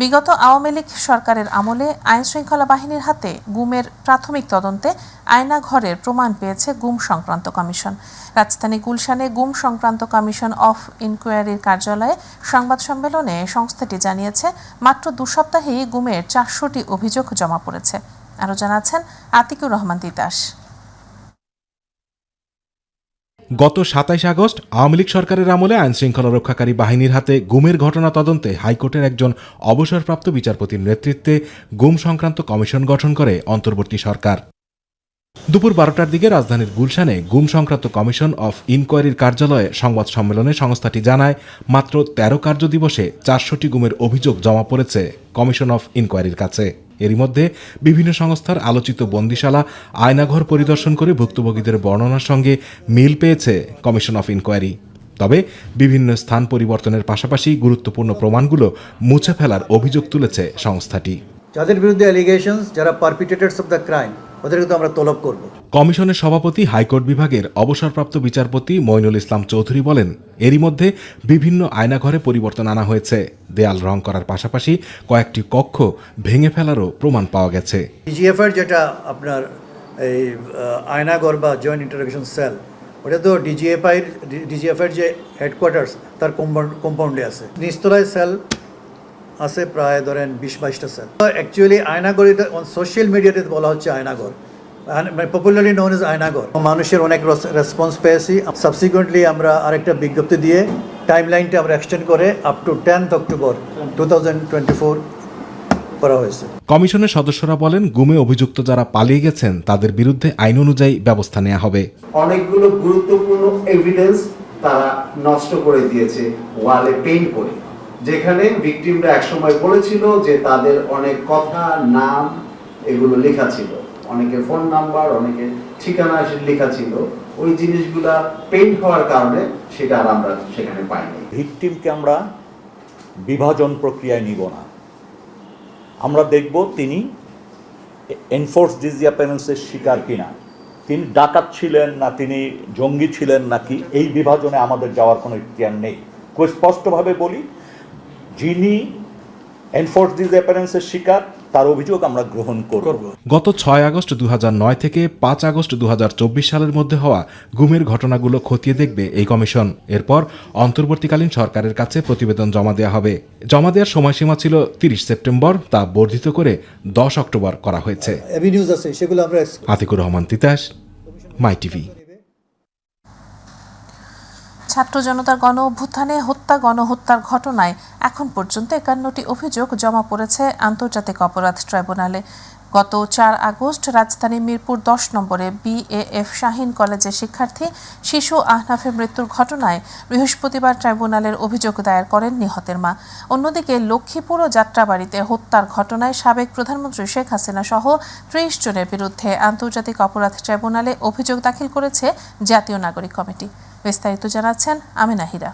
বিগত আওয়ামী লীগ সরকারের আমলে আইনশৃঙ্খলা বাহিনীর হাতে গুমের প্রাথমিক তদন্তে আয়নাঘরের প্রমাণ পেয়েছে গুম সংক্রান্ত কমিশন। রাজধানী গুলশানে গুম সংক্রান্ত কমিশন অফ ইনকোয়ারির কার্যালয়ে সংবাদ সম্মেলনে সংস্থাটি জানিয়েছে, মাত্র 2 সপ্তাহেই গুমের 400টি অভিযোগ জমা পড়েছে। আরও জানাচ্ছেন আতিকুর রহমান তিতাস। গত 27 আগস্ট আওয়ামী লীগ সরকারের আমলে আইনশৃঙ্খলা রক্ষাকারী বাহিনীর হাতে গুমের ঘটনা তদন্তে হাইকোর্টের একজন অবসরপ্রাপ্ত বিচারপতির নেতৃত্বে গুম সংক্রান্ত কমিশন গঠন করে অন্তর্বর্তী সরকার। দুপুর 12টার দিকে রাজধানীর গুলশানে গুম সংক্রান্ত কমিশন অফ ইনকোয়ারির কার্যালয়ে সংবাদ সম্মেলনে সংস্থাটি জানায়, মাত্র 13 কার্যদিবসে 400টি গুমের অভিযোগ জমা পড়েছে কমিশন অফ ইনকোয়ারির কাছে। এরই মধ্যে বিভিন্ন সংস্থার আলোচিত বন্দিশালা, আয়নাঘর পরিদর্শন করে ভুক্তভোগীদের বর্ণনার সঙ্গে মিল পেয়েছে কমিশন অফ ইনকোয়ারি। তবে বিভিন্ন স্থান পরিবর্তনের পাশাপাশি গুরুত্বপূর্ণ প্রমাণগুলো মুছে ফেলার অভিযোগ তুলেছে সংস্থাটি। যাদের বিরুদ্ধে অ্যালিগেশনস, যারা পারপিটেটরস অফ দ্য ক্রাইম, ওদেরকে তো আমরা তলব করব। কমিশনের সভাপতি হাইকোর্ট বিভাগের অবসরপ্রাপ্ত বিচারপতি মইনুল ইসলাম চৌধুরী বলেন, এরই মধ্যে বিভিন্ন আয়নাঘরে পরিবর্তন আনা হয়েছে। দেয়াল রং করার পাশাপাশি কয়েকটি কক্ষ ভেঙে ফেলারও প্রমাণ পাওয়া গেছে। ডিজিএফআর যেটা আপনার এই আয়নাঘর বা জয়েন্ট ইন্টারোগেশন সেল, ওটা তো ডিজিএফআর যে হেডকোয়ার্টার্স তার কম্পাউন্ডে আছে। নিচতলায় সেল আছে প্রায় ধরেন 20-22টা সেল। অ্যাকচুয়ালি আয়নাঘর সোশ্যাল মিডিয়াতে বলা হচ্ছে Aynaghor, popularly known as Aynaghor. মানুষের অনেক রেসপন্স পেয়েছি। সাবসিকুয়েন্টলি আমরা আরেকটা বিজ্ঞপ্তি দিয়ে টাইমলাইনটা আমরা এক্সটেন্ড করে আপ টু 10th অক্টোবর 2024 করা হয়েছে। কমিশনের সদস্যরা বলেন, গুমে অভিযুক্ত যারা পালিয়ে গেছেন তাদের বিরুদ্ধে আইন অনুযায়ী ব্যবস্থা নেওয়া হবে। অনেকগুলো গুরুত্বপূর্ণ এভিডেন্স তারা নষ্ট করে দিয়েছে ওয়ালে পেইন্ট করে, যেখানে ভিকটিমরা একসময় বলেছিল যে তাদের অনেক কথা, নাম এগুলো লেখা ছিল, অনেকে ফোন নাম্বার, অনেকে ঠিকানা লেখা ছিল। ওই জিনিসগুলা পেইন্ট হওয়ার কারণে সেটা আর আমরা সেখানে পাইনি। ভিকটিমকে আমরা বিভাজন প্রক্রিয়ায় নিব না। আমরা দেখব তিনি এনফোর্স ডিসঅ্যাপিয়ারেন্সের শিকার কিনা, তিনি ডাকাত ছিলেন না তিনি জঙ্গি ছিলেন নাকি, এই বিভাজনে আমাদের যাওয়ার কোনো ইখতিয়ার নেই। খুব স্পষ্টভাবে বলি, যিনি এনফোর্স ডিসঅ্যাপিয়ারেন্সের শিকার তার অভিযোগ আমরা গ্রহণ করব। গত 6 আগস্ট 2009 থেকে 5 আগস্ট 2024 সালের মধ্যে হওয়া গুমের ঘটনাগুলো খতিয়ে দেখবে এই কমিশন। এরপর অন্তর্বর্তীকালীন সরকারের কাছে প্রতিবেদন জমা দেওয়া হবে। জমা দেওয়ার সময়সীমা ছিল 30 সেপ্টেম্বর, তা বর্ধিত করে 10 অক্টোবর করা হয়েছে। আতিকুর রহমান তিতাস, মাই টিভি। ছাত্র জনতার গণ অভ্যুত্থানে গণহত্যার ঘটনায় এখন পর্যন্ত 51টি অভিযোগ জমা পড়েছে আন্তর্জাতিক অপরাধ ট্রাইব্যুনালে। গত 4 আগস্ট রাজধানীর মিরপুর 10 নম্বরে BAF শাহীন কলেজের শিক্ষার্থী শিশু আহনাফের মৃত্যুর ঘটনায় বৃহস্পতিবার ট্রাইব্যুনালের অভিযোগ দায়ের করেন নিহতের মা। অন্যদিকে লক্ষ্মীপুর ও যাত্রাবাড়িতে হত্যার ঘটনায় সাবেক প্রধানমন্ত্রী শেখ হাসিনা সহ 30 জনের বিরুদ্ধে আন্তর্জাতিক অপরাধ ট্রাইব্যুনালে অভিযোগ দাখিল করেছে জাতীয় নাগরিক কমিটি। বিস্তারিত জানাচ্ছেন আমিনা হীরা।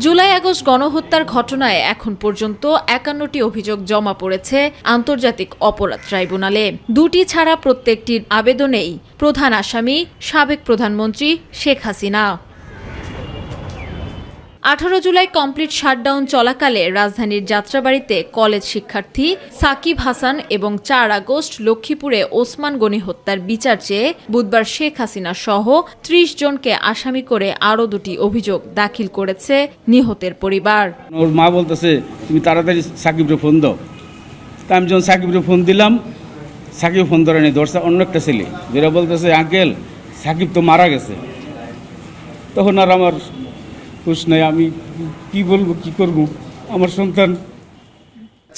জুলাই আগস্ট গণহত্যার ঘটনায় এখন পর্যন্ত 51টি অভিযোগ জমা পড়েছে আন্তর্জাতিক অপরাধ ট্রাইব্যুনালে। 2টি ছাড়া প্রত্যেকটির আবেদনেই প্রধান আসামি সাবেক প্রধানমন্ত্রী শেখ হাসিনা। 18 জুলাই কমপ্লিট শাটডাউন চলাকালে রাজধানীর যাত্রাবাড়িতে কলেজ শিক্ষার্থী সাকিব হাসান এবং 4 আগস্ট লক্ষ্মীপুরে ওসমান গনি হত্যার বিচার চেয়ে বুধবার শেখ হাসিনা সহ 30 জনকে আসামি করে আরও 2টি অভিযোগ দাখিল করেছে নিহতের পরিবার। ওর মা বলতেছে, তুমি তাড়াতাড়ি সাকিবরে ফোন দাও। তা আমি যখন সাকিবরে ফোন দিলাম, সাকিব ফোন ধরে নেই, ধরছে অন্য একটা ছেলে, যেটা বলতেছে আঙ্কেল সাকিব তো মারা গেছে। তখন আর আমার খুশ নাই, আমি কি বলবো, কি করব, আমার সন্তান।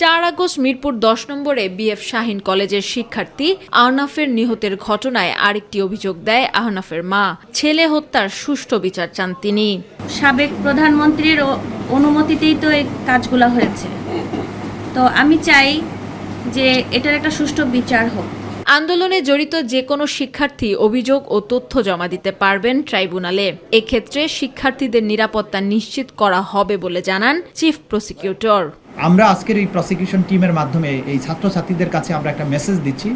4 আগস্ট মিরপুর 10 নম্বরে BF শাহীন কলেজের শিক্ষার্থী আহনাফের নিহতের ঘটনায় আরেকটি অভিযোগ দেয় আহনাফের মা। ছেলে হত্যার সুষ্ঠু বিচার চান তিনি। সাবেক প্রধানমন্ত্রীর অনুমতিতেই তো এই কাজগুলো হয়েছে, তো আমি চাই যে এটার একটা সুষ্ঠু বিচার হোক। আন্দোলনে জড়িত যে কোনো শিক্ষার্থী অভিযোগ ও তথ্য জমা দিতে পারবেন ট্রাইব্যুনালে। এক্ষেত্রে শিক্ষার্থীদের নিরাপত্তা নিশ্চিত করা হবে বলে জানান চিফ প্রসিকিউটর। আমরা আজকের এই প্রসিকিউশন টিমের মাধ্যমে এই ছাত্রছাত্রীদের কাছে আমরা একটা মেসেজ দিচ্ছি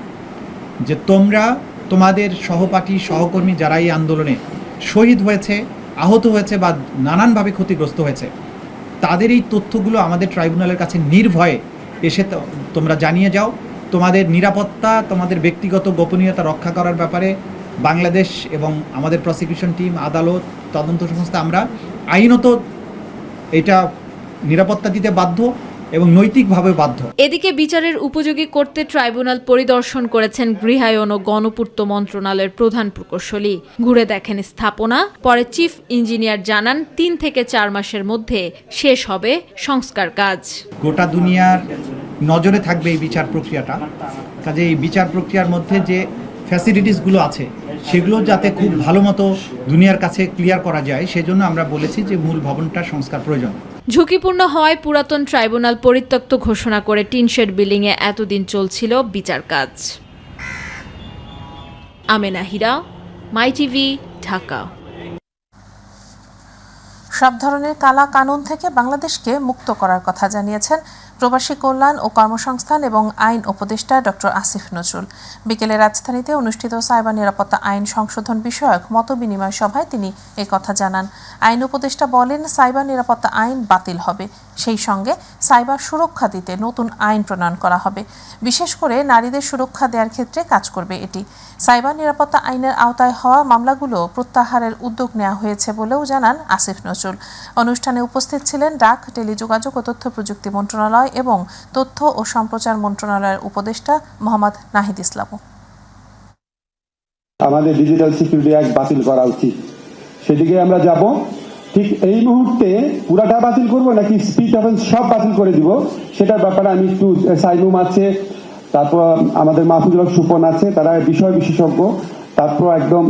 যে তোমরা তোমাদের সহপাঠী সহকর্মী যারা এই আন্দোলনে শহীদ হয়েছে, আহত হয়েছে বা নানানভাবে ক্ষতিগ্রস্ত হয়েছে, তাদের এই তথ্যগুলো আমাদের ট্রাইব্যুনালের কাছে নির্ভয়ে এসে তোমরা জানিয়ে যাও। তোমাদের নিরাপত্তা, তোমাদের ব্যক্তিগত গোপনীয়তা রক্ষা করার ব্যাপারে বাংলাদেশ এবং আমাদের প্রসিকিউশন টিম, আদালত, তদন্ত সংস্থা আমরা আইনত এটা নিরাপত্তা দিতে বাধ্য এবং নৈতিকভাবে বাধ্য। এদিকে বিচারের উপযোগী করতে ট্রাইব্যুনাল পরিদর্শন করেছেন গৃহায়ন ও গণপূর্ত মন্ত্রণালয়ের প্রধান প্রকৌশলী। ঘুরে দেখেন স্থাপনা। পরে চিফ ইঞ্জিনিয়ার জানান 3 থেকে 4 মাসের মধ্যে শেষ হবে সংস্কার কাজ। গোটা দুনিয়ার নজরে থাকবে এই বিচার প্রক্রিয়াটা। কাজে এই বিচার প্রক্রিয়ার মধ্যে যে ফ্যাসিলিটিসগুলো আছে সেগুলো যাতে খুব ভালো মতো দুনিয়ার কাছে ক্লিয়ার করা যায়, সেজন্য আমরা বলেছি যে মূল ভবনটা সংস্কার প্রয়োজন। ঝুঁকিপূর্ণ হওয়ায় পুরাতন ট্রাইব্যুনাল পরিত্যক্ত ঘোষণা করে টিনশেড বিল্ডিংয়ে এতদিন চলছিল বিচার কাজ। আমেনা হীরা, মাই টিভি, ঢাকা। সব ধরনের কালা কানুন থেকে বাংলাদেশকে মুক্ত করার কথা জানিয়েছেন প্রবাসী কল্যাণ ও কর্মসংস্থান এবং আইন উপদেষ্টা ডক্টর আসিফ নজরুল। বিকেলে রাজধানীতে অনুষ্ঠিত সাইবার নিরাপত্তা আইন সংশোধন বিষয়ক মতবিনিময় সভায় তিনি কথা জানান। আইন উপদেষ্টা বলেন, সাইবার নিরাপত্তা আইন বাতিল হবে, সেই সঙ্গে সাইবার সুরক্ষা দিতে নতুন আইন প্রণয়ন করা হবে। বিশেষ করে নারীদের সুরক্ষা দেওয়ার ক্ষেত্রে কাজ করবে এটি। সাইবার নিরাপত্তা আইনের আওতায় হওয়া মামলাগুলো প্রত্যাহারের উদ্যোগ নেওয়া হয়েছে বলেও জানান আসিফ নজরুল। অনুষ্ঠানে উপস্থিত ছিলেন ডাক, টেলিযোগাযোগ ও তথ্য প্রযুক্তি মন্ত্রণালয় এবং তথ্য ও সম্প্রচার মন্ত্রণালয়ের উপদেষ্টা মোহাম্মদ নাহিদ ইসলাম। আমাদের ডিজিটাল সিকিউরিটি অ্যাক্ট বাতিল করা উচিত, সেদিকে আমরা যাব। ঠিক এই মুহূর্তে পুরাটা বাতিল করব নাকি স্পিচ অফেন্স সব বাতিল করে দিব, সেটার ব্যাপারে আমি একটু, সাইমুম আছে, তারপর আমাদের মাহফুজুল হক সুপন আছে, তারা বিষয় বিশেষজ্ঞ, তারপর একদম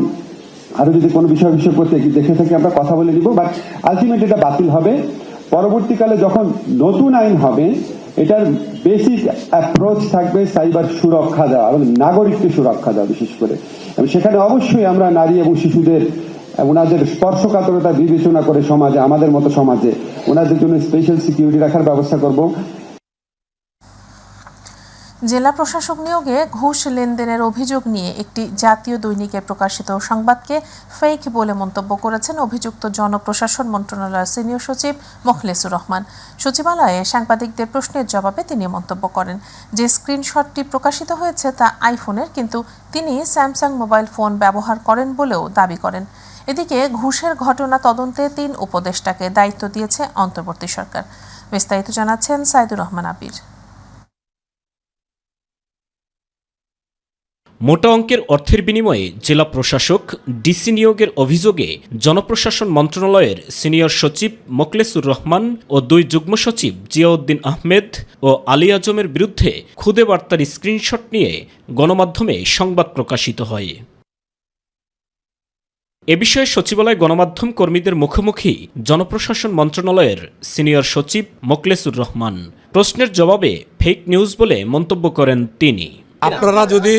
আরো যদি কোনো বিষয় বিশেষজ্ঞ দেখে থাকি আমরা কথা বলে দিব। বাট আলটিমেট এটা বাতিল হবে। পরবর্তীকালে যখন নতুন আইন হবে, এটার বেসিক অ্যাপ্রোচ থাকবে সাইবার সুরক্ষা দেওয়া এবং নাগরিককে সুরক্ষা দেওয়া বিশেষ করে। এবং সেখানে অবশ্যই আমরা নারী এবং শিশুদের ওনাদের স্পর্শকাতরতা বিবেচনা করে সমাজে, আমাদের মতো সমাজে ওনাদের জন্য স্পেশাল সিকিউরিটি রাখার ব্যবস্থা করব। জেলা প্রশাসক নিয়োগে ঘুষ লেনদেনের অভিযোগ নিয়ে একটি জাতীয় দৈনিকে প্রকাশিত সংবাদকে ফেক বলে মন্তব্য করেছেন অভিযুক্ত জনপ্রশাসন মন্ত্রণালয়ের সিনিয়র সচিব মোখলেসুর রহমান। সচিবালয়ে সাংবাদিকদের প্রশ্নের জবাবে তিনি মন্তব্য করেন, যে স্ক্রিনশটটি প্রকাশিত হয়েছে তা আইফোনের, কিন্তু তিনি স্যামসাং মোবাইল ফোন ব্যবহার করেন বলেও দাবি করেন। এদিকে ঘুষের ঘটনা তদন্তে 3 উপদেষ্টাকে দায়িত্ব দিয়েছে অন্তর্বর্তী সরকার। বিস্তারিত জানাচ্ছেন সাইদুর রহমান আবির। মোটা অঙ্কের অর্থের বিনিময়ে জেলা প্রশাসক ডিসি নিয়োগের অভিযোগে জনপ্রশাসন মন্ত্রণালয়ের সিনিয়র সচিব মোখলেসুর রহমান ও 2 যুগ্ম সচিব জিয়াউদ্দিন আহমেদ ও আলী আজমের বিরুদ্ধে খুদে বার্তার স্ক্রিনশট নিয়ে গণমাধ্যমে সংবাদ প্রকাশিত হয়। এ বিষয়ে সচিবালয় গণমাধ্যম কর্মীদের মুখোমুখি জনপ্রশাসন মন্ত্রণালয়ের সিনিয়র সচিব মোখলেসুর রহমান। প্রশ্নের জবাবে ফেক নিউজ বলে মন্তব্য করেন তিনি। আপনারা যদি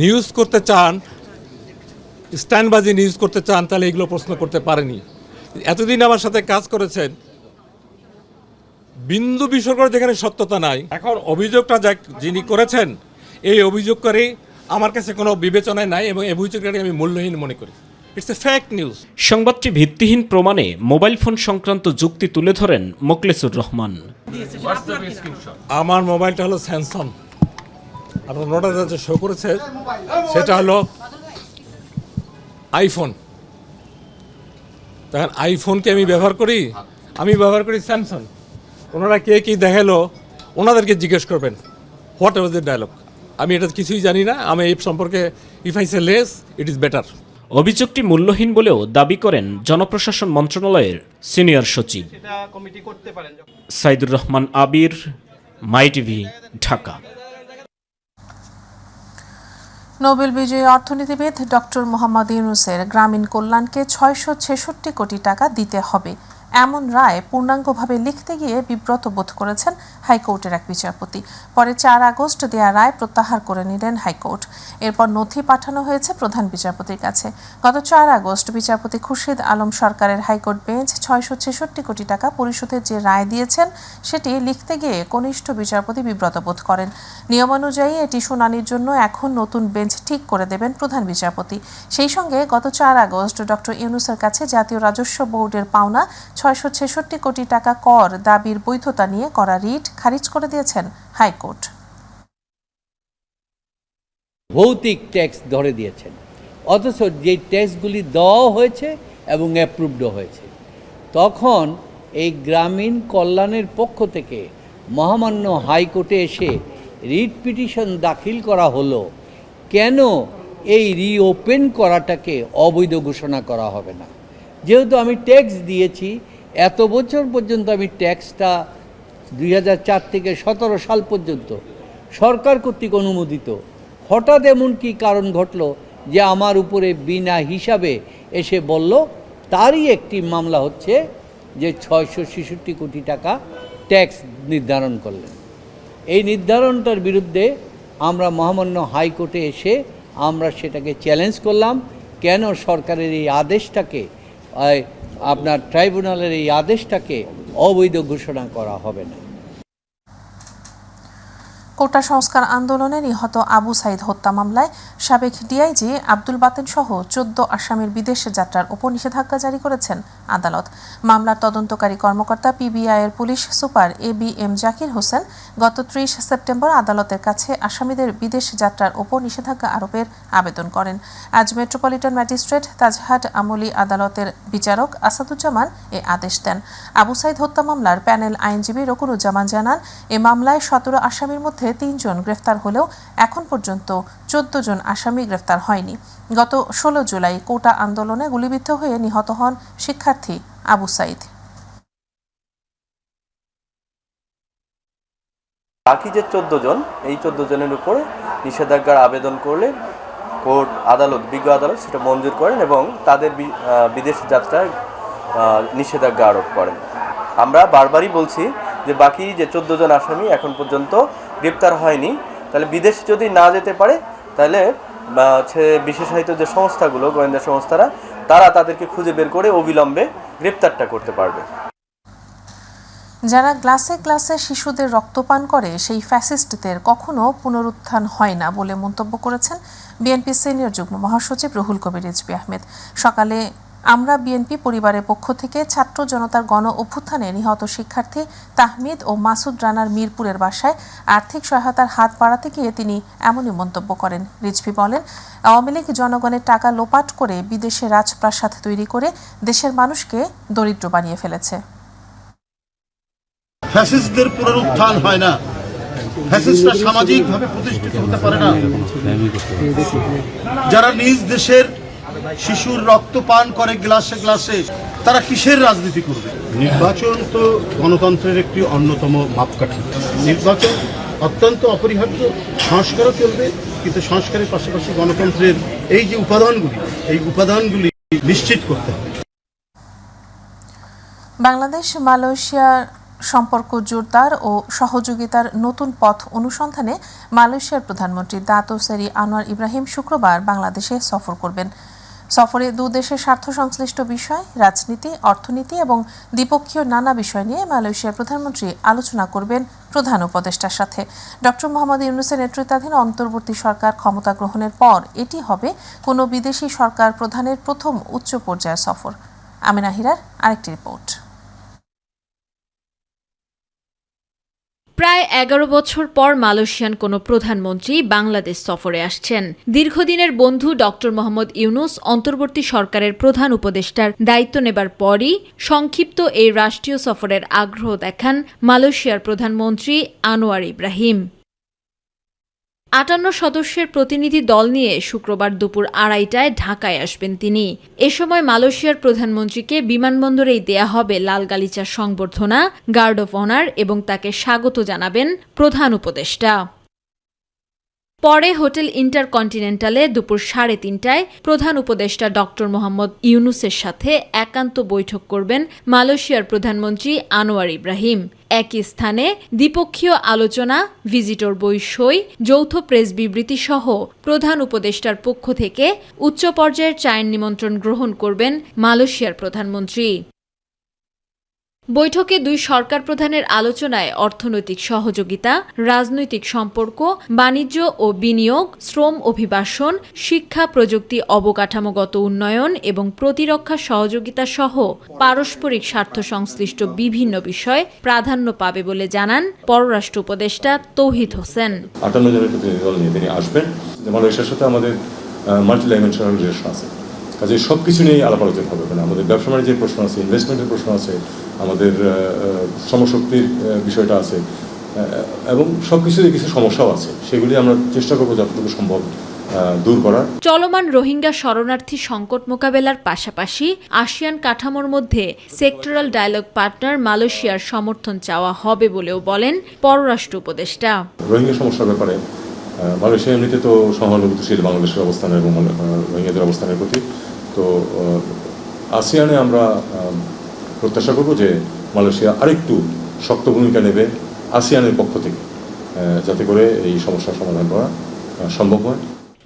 নিউজ করতে চান, স্ট্যান্ডবাজি নিউজ করতে চান, তাহলে এগুলো প্রশ্ন করতে পারেনি। এতদিন আমার সাথে কাজ করেছেন, বিন্দু বিসর্গ যেখানে সত্যতা নাই। এখন অভিযোগটা যিনি করেছেন, এই অভিযোগকারী আমার কাছে কোনো বিবেচনায় নাই এবং এই অভিযোগটাকে আমি মূল্যহীন মনে করি। It's a fake news. সংবাদটি ভিত্তিহীন প্রমাণে মোবাইল ফোন সংক্রান্ত যুক্তি তুলে ধরেন মোখলেসুর রহমান। আমার মোবাইলটা হলো স্যামসাং, আপনার নোটা যে শো করেছে সেটা হলো আইফোন। তখন আইফোনকে আমি ব্যবহার করি স্যামসাং। ওনারা কে কি দেখালো ওনাদেরকে জিজ্ঞেস করবেন হোয়াট ওয়াজ দ্য ডায়লগ। আমি এটা কিছুই জানি না। আমি এই সম্পর্কে if I say less it is better. অভিযোগটি মূল্যহীন বলেও দাবি করেন জনপ্রশাসন মন্ত্রণালয়ের সিনিয়র সচিব। Saidur Rahman Abir, my TV, Dhaka. Nobel বিজয়ী অর্থনীতিবিদ ডক্টর মোহাম্মদ ইউনূসের গ্রামীণ কল্যাণকে 666 কোটি টাকা দিতে হবে এমন রায় পূর্ণাঙ্গভাবে লিখতে গিয়ে বিব্রত বোধ করেছেন হাইকোর্টের এক বিচারপতি। পরে 4 আগস্ট দেয়া রায় প্রত্যাহার করে নিলেন হাইকোর্ট। এরপর নথি পাঠানো হয়েছে প্রধান বিচারপতির কাছে। গত 4 আগস্ট বিচারপতি খুরশিদ আলম সরকারের হাইকোর্ট বেঞ্চ 666 কোটি টাকা পরিশোধের যে রায় দিয়েছেন সেটি লিখতে গিয়ে কনিষ্ঠ বিচারপতি বিব্রত বোধ করেন। নিয়মানুযায়ী এটি শুনানির জন্য এখন নতুন বেঞ্চ ঠিক করে দেবেন প্রধান বিচারপতি। সেই সঙ্গে গত 4 আগস্ট ডক্টর ইউনূসের কাছে জাতীয় রাজস্ব বোর্ডের পাওনা 666 কোটি টাকা কর দাবির বৈধতা নিয়ে করা রিট খারিজ করে দিয়েছেন হাইকোর্ট। ভৌতিক ট্যাক্স ধরে দিয়েছেন, অথচ যে ট্যাক্সগুলি দেওয়া হয়েছে এবং অ্যাপ্রুভড হয়েছে, তখন এই গ্রামীণ কল্যাণের পক্ষ থেকে মহামান্য হাইকোর্টে এসে রিট পিটিশন দাখিল করা হলো, কেন এই রিওপেন করাটাকে অবৈধ ঘোষণা করা হবে না? যেহেতু আমি ট্যাক্স দিয়েছি, এত বছর পর্যন্ত আমি ট্যাক্সটা 2004 থেকে 17 সাল পর্যন্ত সরকার কর্তৃক অনুমোদিত, হঠাৎ এমন কি কারণ ঘটলো যে আমার উপরে বিনা হিসাবে এসে বলল? তারই একটি মামলা হচ্ছে যে 666 কোটি টাকা ট্যাক্স নির্ধারণ করলেন। এই নির্ধারণটার বিরুদ্ধে আমরা মহামান্য হাইকোর্টে এসে আমরা সেটাকে চ্যালেঞ্জ করলাম, কেন সরকারের এই আদেশটাকে, আপনার ট্রাইব্যুনালের এই আদেশটাকে অবৈধ ঘোষণা করা হবে না। কোটা সংস্কার আন্দোলনে নিহত আবু সাইদ হত্যা মামলায় সাবেক ডিআইজি আব্দুল বাতেন সহ 14 আসামির বিদেশ যাত্রার উপর নিষেধাজ্ঞা জারি করেছেন আদালত। মামলার তদন্তকারী কর্মকর্তা পিবিআইয়ের police super ABM Zakir Hossain গত 30 সেপ্টেম্বর আদালতের কাছে আসামিদের বিদেশ যাত্রার উপর নিষেধাজ্ঞা আরোপের আবেদন করেন। আজ মেট্রোপলিটন ম্যাজিস্ট্রেট তাজহাট আমলি আদালতের বিচারক আসাদুজ্জামান এ আদেশ দেন। আবু সাইদ হত্যা মামলার প্যানেল আইনজীবী রকুনুজ্জামান জানান, এ মামলায় 17 আসামির মধ্যে 3 জন গ্রেফতার হলেও এখন পর্যন্ত 14 জন আসামি গ্রেফতার হয়নি। গত 16 জুলাই কোটা আন্দোলনে গুলিবিদ্ধ হয়ে নিহত হন শিক্ষার্থী আবু সাইদ। বাকি যে 14 জন, এই 14 জনের উপরে নিষেধাজ্ঞার আবেদন করলে কোর্ট আদালত, বিজ্ঞ আদালত সেটা মঞ্জুর করেন এবং তাদের বিদেশ যাত্রায় নিষেধাজ্ঞা আরোপ করেন। আমরা বারবারই বলছি যে বাকি যে 14 জন আসামি এখন পর্যন্ত গ্রেপ্তার হয়নি, তাহলে বিদেশ যদি না যেতে পারে তাহলে বিশেষায়িত যে সংস্থাগুলো, গোয়েন্দা সংস্থারা, তারা তাদেরকে খুঁজে বের করে অবিলম্বে গ্রেপ্তারটা করতে পারবে। যারা গ্লাসে গ্লাসে শিশুদের রক্তপান করে সেই ফ্যাসিস্টদের কখনো পুনরুত্থান হয় না বলে মন্তব্য করেছেন বিএনপি সিনিয়র যুগ্ম মহাসচিব রুহুল কবির রিজভী আহমেদ। সকালে আমরা বিএনপি পরিবারের পক্ষ থেকে ছাত্র জনতার গণ অভ্যুত্থানে নিহত শিক্ষার্থী তাহমিদ ও মাসুদ রানার মিরপুরের বাসায় আর্থিক সহায়তার হাত বাড়াতে গিয়ে তিনি এমনই মন্তব্য করেন। রিজভী বলেন, আওয়ামী লীগ জনগণের টাকা লোপাট করে বিদেশে রাজপ্রাসাদ তৈরি করে দেশের মানুষকে দরিদ্র বানিয়ে ফেলেছে। ফ্যাসিস্টদের পুনরুত্থান হয় না, ফ্যাসিস্টরা সামাজিকভাবে প্রতিষ্ঠিত হতে পারে না। যারা নিজ দেশের শিশুর রক্ত পান করে গ্লাসে গ্লাসে, তারা কিসের রাজনীতি করবে? নির্বাচন তো গণতন্ত্রের একটি অন্যতম মাপকাঠি। নির্বাচন অত্যন্ত অপরিহার্য, সংস্কারও চলবে, কিন্তু সংস্কারের পাশাপাশি গণতন্ত্রের এই যে উপাদানগুলি নিশ্চিত করতে হবে। বাংলাদেশ মালয়েশিয়ার সম্পর্ক জোরদার ও সহযোগিতার নতুন পথ অনুসন্ধানে মালয়েশিয়ার প্রধানমন্ত্রী দাতো সেরি আনোয়ার ইব্রাহিম শুক্রবার বাংলাদেশে সফর করবেন। সফরে দুই দেশের স্বার্থ সংশ্লিষ্ট বিষয়, রাজনীতি, অর্থনীতি এবং দ্বিপক্ষীয় নানা বিষয় নিয়ে মালয়েশিয়ার প্রধানমন্ত্রী আলোচনা করবেন প্রধান উপদেষ্টার সাথে। ডক্টর মোহাম্মদ ইউনূসের নেতৃত্বাধীন অন্তর্বর্তী সরকার ক্ষমতা গ্রহণের পর এটি হবে কোনো বিদেশি সরকার প্রধানের প্রথম উচ্চ পর্যায়ের সফর। আমিনা হিরার আরেকটি রিপোর্ট। প্রায় 11 বছর পর মালয়েশিয়ান কোনো প্রধানমন্ত্রী বাংলাদেশ সফরে আসছেন। দীর্ঘদিনের বন্ধু ডক্টর মোহাম্মদ ইউনূস অন্তর্বর্তী সরকারের প্রধান উপদেষ্টার দায়িত্ব নেবার পরই সংক্ষিপ্ত এই রাষ্ট্রীয় সফরের আগ্রহ দেখান মালয়েশিয়ার প্রধানমন্ত্রী আনোয়ার ইব্রাহিম। 58 সদস্যের প্রতিনিধি দল নিয়ে শুক্রবার দুপুর 2:30টায় ঢাকায় আসবেন তিনি। এ সময় মালয়েশিয়ার প্রধানমন্ত্রীকে বিমানবন্দরেই দেয়া হবে লাল গালিচার সংবর্ধনা, গার্ড অফ অনার এবং তাকে স্বাগত জানাবেন প্রধান উপদেষ্টা। পরে হোটেল ইন্টারকন্টিনেন্টালে দুপুর 3:30টায় প্রধান উপদেষ্টা ডক্টর মোহাম্মদ ইউনূসের সাথে একান্ত বৈঠক করবেন মালয়েশিয়ার প্রধানমন্ত্রী আনোয়ার ইব্রাহিম। একই স্থানে দ্বিপক্ষীয় আলোচনা, ভিজিটর বই সই, যৌথ প্রেস বিবৃতি সহ প্রধান উপদেষ্টার পক্ষ থেকে উচ্চ পর্যায়ের চায়ের নিমন্ত্রণ গ্রহণ করবেন মালয়েশিয়ার প্রধানমন্ত্রী। বৈঠকে দুই সরকার প্রধানের আলোচনায় অর্থনৈতিক সহযোগিতা, রাজনৈতিক সম্পর্ক, বাণিজ্য ও বিনিয়োগ, শ্রম অভিবাসন, শিক্ষা প্রযুক্তি অবকাঠামোগত উন্নয়ন এবং প্রতিরক্ষা সহযোগিতা সহ পারস্পরিক স্বার্থ সংশ্লিষ্ট বিভিন্ন বিষয় প্রাধান্য পাবে বলে জানান পররাষ্ট্র উপদেষ্টা তৌহিদ হোসেন। 58 জনের প্রতিনিধি দল নিয়ে তিনি আসবেন। মালয়েশিয়ার সাথে আমাদের মাল্টিডাইমেনশনাল রিলেশন আছে, কাজে সব কিছু নিয়েই আলাপ আলোচনা হবে। মানে আমাদের ব্যবসা বাণিজ্যের প্রশ্ন আছে, ইনভেস্টমেন্টের প্রশ্ন আছে, আমাদের শ্রমশক্তির বিষয়টা আছে এবং সব কিছুরই কিছু সমস্যাও আছে, সেগুলি আমরা চেষ্টা করবো যতটুকু সম্ভব দূর করার। চলমান রোহিঙ্গা শরণার্থী সংকট মোকাবেলার পাশাপাশি আসিয়ান কাঠামোর মধ্যে সেক্টরাল ডায়ালগ পার্টনার মালয়েশিয়ার সমর্থন চাওয়া হবে বলেও বলেন পররাষ্ট্র উপদেষ্টা। রোহিঙ্গা সমস্যার ব্যাপারে মালয়েশিয়া এমনিতে তো সহানুভূতিশীল বাংলাদেশের অবস্থান এবং রোহিঙ্গাদের অবস্থানের প্রতি, তো আসিয়ানে আমরা প্রত্যাশা করব যে মালয়েশিয়া আরেকটু শক্ত ভূমিকা নেবে আসিয়ানের পক্ষ থেকে, যাতে করে এই সমস্যার সমাধান করা সম্ভব হয়।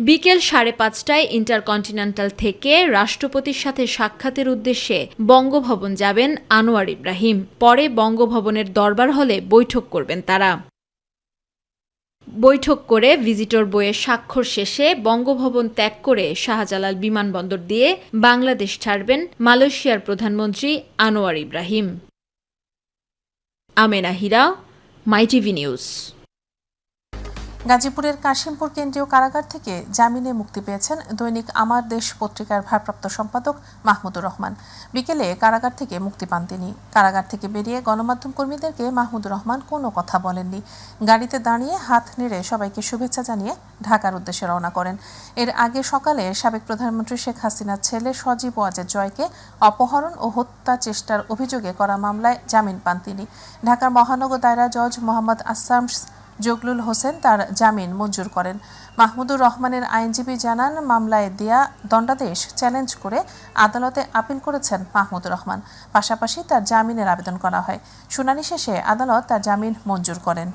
বিকেল 5:30টায় ইন্টারকন্টিনেন্টাল থেকে রাষ্ট্রপতির সাথে সাক্ষাতের উদ্দেশ্যে বঙ্গভবন যাবেন আনোয়ার ইব্রাহিম। পরে বঙ্গভবনের দরবার হলে বৈঠক করবেন তারা। বৈঠক করে ভিজিটর বইয়ের স্বাক্ষর শেষে বঙ্গভবন ত্যাগ করে শাহজালাল বিমানবন্দর দিয়ে বাংলাদেশ ছাড়বেন মালয়েশিয়ার প্রধানমন্ত্রী আনোয়ার ইব্রাহিম। আমেনা হীরা, মাইটিভি নিউজ। গাজীপুরের কাশিমপুর কেন্দ্রীয় কারাগার থেকে জামিনে মুক্তি পেয়েছেন দৈনিক আমার দেশ পত্রিকার ভারপ্রাপ্ত সম্পাদক মাহমুদুর রহমান। বিকেলে কারাগার থেকে মুক্তি পান তিনি। কারাগার থেকে বেরিয়ে গণমাধ্যম কর্মীদেরকে মাহমুদুর রহমান কোনো কথা বলেননি। গাড়িতে দাঁড়িয়ে হাত নেড়ে সবাইকে শুভেচ্ছা জানিয়ে ঢাকার উদ্দেশ্যে রওনা করেন। এর আগে সকালে সাবেক প্রধানমন্ত্রী শেখ হাসিনার ছেলে সজীব ওয়াজেদ জয়কে অপহরণ ও হত্যা চেষ্টার অভিযোগে করা মামলায় জামিন পান তিনি। ঢাকার মহানগর দায়রা জজ মোহাম্মদ আসাম জগলুল হোসেন তার জামিন মঞ্জুর করেন। মাহমুদুর রহমানের আইনজীবী জানান, মামলায় দেয়া দণ্ডাদেশ চ্যালেঞ্জ করে আদালতে আপিল করেছেন মাহমুদুর রহমান। পাশাপাশি তার জামিনের আবেদন করা হয়। শুনানি শেষে আদালত তার জামিন মঞ্জুর করেন।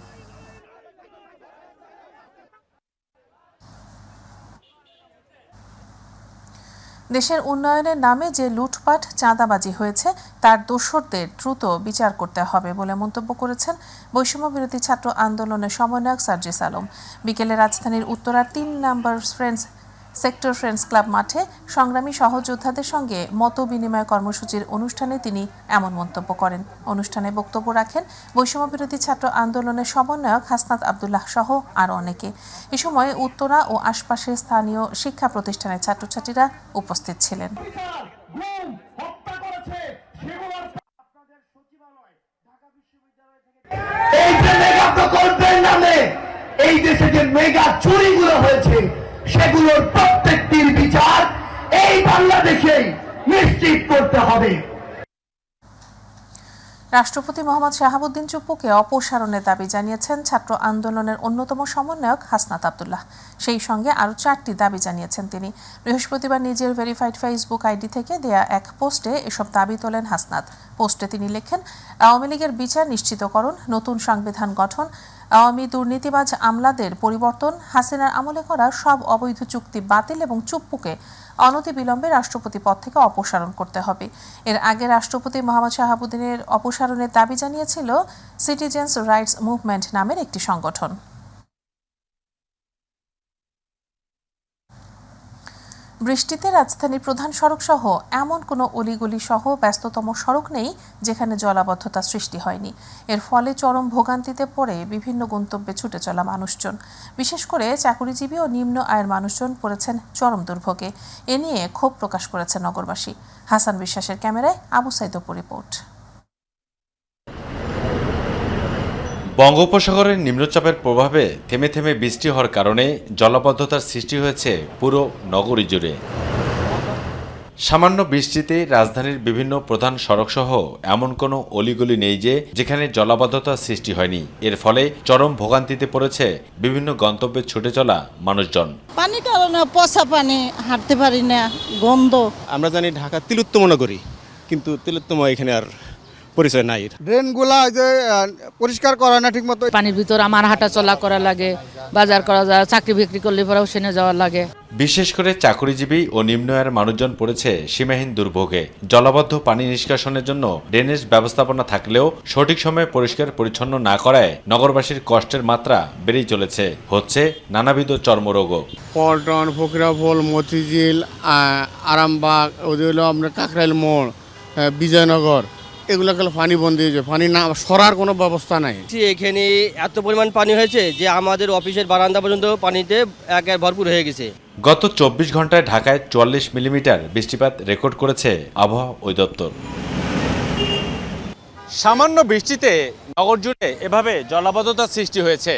দেশের উন্নয়নের নামে যে লুটপাট চাঁদাবাজি হয়েছে তার দোষরদের দ্রুত বিচার করতে হবে বলে মন্তব্য করেছেন বৈষম্য বিরোধী ছাত্র আন্দোলনের সমন্বয়ক সার্জিস আলম। বিকেলে রাজধানীর উত্তরার 3 নম্বর সেক্টর ফ্রেন্ডস ক্লাব মাঠে সংগ্রামী সহযোদ্ধাদের সঙ্গে মত বিনিময় কর্মসূচির অনুষ্ঠানে তিনি এমন মন্তব্য করেন। অনুষ্ঠানে বক্তব্য রাখেন বৈষম্য বিরোধী ছাত্র আন্দোলনের সমন্বয়ক হাসনাত আব্দুল্লাহ সহ আরও অনেকে। এ সময় উত্তরা ও আশপাশের স্থানীয় শিক্ষা প্রতিষ্ঠানের ছাত্রছাত্রীরা উপস্থিত ছিলেন। এই দেশে যে মেগা চুরিগুলো হয়েছে সেগুলোর প্রত্যেকটির বিচার এই বাংলাদেশেই নিশ্চিত করতে হবে। রাষ্ট্রপতি মোহাম্মদ শাহাবুদ্দিন চুপ্পুকে অপসারণের দাবি জানিয়েছেন ছাত্র আন্দোলনের অন্যতম সমন্বয়ক হাসনাত আব্দুল্লাহ। সেই সঙ্গে আরও 4টি দাবি জানিয়েছেন তিনি। বৃহস্পতিবার নিজের ভেরিফাইড ফেসবুক আইডি থেকে দেয়া এক পোস্টে এসব দাবি তোলেন হাসনাত। পোস্টে তিনি লেখেন, আওয়ামী লীগের বিচার নিশ্চিতকরণ, নতুন সংবিধান গঠন, আওয়ামী দুর্নীতিবাজ আমলাদের পরিবর্তন, হাসিনার আমলে করা সব অবৈধ চুক্তি বাতিল এবং চুপ্পুকে অনতিবিলম্বে রাষ্ট্রপতি পদ থেকে অপসারণ করতে হবে। এর আগে রাষ্ট্রপতি মোহাম্মদ শাহাবুদ্দিনের অপসারণের দাবি জানিয়েছিল সিটিজেন্স রাইটস মুভমেন্ট নামের একটি সংগঠন। বৃষ্টিতে রাজধানীর প্রধান সড়ক সহ এমন কোনো অলিগলি সহ ব্যস্ততম সড়ক নেই যেখানে জলাবদ্ধতা সৃষ্টি হয়নি। এর ফলে চরম ভোগান্তিতে পড়ে বিভিন্ন গন্তব্যে ছুটে চলা মানুষজন, বিশেষ করে চাকুরিজীবী ও নিম্ন আয়ের মানুষজন পড়েছেন চরম দুর্ভোগে। এ নিয়ে ক্ষোভ প্রকাশ করেছেন নগরবাসী। হাসান বিশ্বাসের ক্যামেরায় আবু সাইদ রিপোর্ট। বঙ্গোপসাগরের নিম্নচাপের প্রভাবে থেমে থেমে বৃষ্টি হওয়ার কারণে জলাবদ্ধতার সৃষ্টি হয়েছে পুরো নগরী জুড়ে। সামান্য বৃষ্টিতে রাজধানীর বিভিন্ন প্রধান সড়কসহ এমন কোনো অলিগলি নেই যেখানে জলাবদ্ধতার সৃষ্টি হয়নি। এর ফলে চরম ভোগান্তিতে পড়েছে বিভিন্ন গন্তব্যে ছুটে চলা মানুষজন। পানি কারণে পচা পানি, হাঁটতে পারি না, গন্ধ। আমরা জানি ঢাকা তিলোত্তম নগরী, কিন্তু তিলোত্তম এখানে আর পরিচয় নাই। ড্রেনগুলা যে পরিষ্কার করা না ঠিক মতো। পানির ভিতর আমার হাঁটা চলা করা লাগে, বাজার করা যায়, চাকরি বিক্রি করলে পরেও সেনে যাওয়া লাগে। বিশেষ করে চাকুরিজীবী ও নিম্ন আয়ের মানুষজন পড়েছে সীমাহীন দুর্ভোগে। জলাবদ্ধ পানি নিষ্কাশনের জন্য ড্রেনেজ ব্যবস্থাপনা থাকলেও সঠিক সময়ে পরিষ্কার পরিচ্ছন্ন না করায় নগরবাসীর কষ্টের মাত্রা বেড়েই চলেছে। হচ্ছে নানাবিধ চর্মরোগও। পল্টন, ফকিরাপুল, মতিঝিল, আরামবাগ, ওদের হলো আপনার কাকরাইল মোড়, বিজয়নগর, এগুলো গেলে পানি বন্ধ হয়েছে, পানি না সরার কোনো ব্যবস্থা নাই। এখানে এত পরিমাণ পানি হয়েছে যে আমাদের অফিসের বারান্দা পর্যন্ত পানিতে একেবারে ভরপুর হয়ে গেছে। গত 24 ঘন্টায় ঢাকায় 44 মিলিমিটার বৃষ্টিপাত রেকর্ড করেছে আবহাওয়া অধিদপ্তর। সামান্য বৃষ্টিতে নগর জুড়ে এভাবে জলাবদ্ধতার সৃষ্টি হয়েছে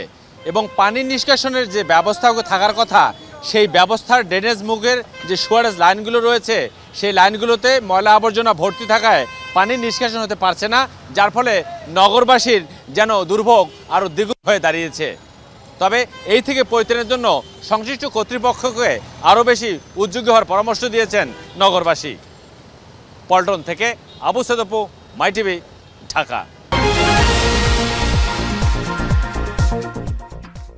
এবং পানি নিষ্কাশনের যে ব্যবস্থা থাকার কথা সেই ব্যবস্থার ড্রেনেজ মুখের যে সুয়ারেজ লাইনগুলো রয়েছে সেই লাইনগুলোতে ময়লা আবর্জনা ভর্তি থাকায় পানি নিষ্কাশন হতে পারছে না, যার ফলে নগরবাসীর যেন দুর্ভোগ আরও দ্বিগুণ হয়ে দাঁড়িয়েছে। তবে এই থেকে পরিত্রাণের জন্য সংশ্লিষ্ট কর্তৃপক্ষকে আরও বেশি উদ্যোগী হওয়ার পরামর্শ দিয়েছেন নগরবাসী। পল্টন থেকে আবু সাদ অপু, মাই টিভি, ঢাকা।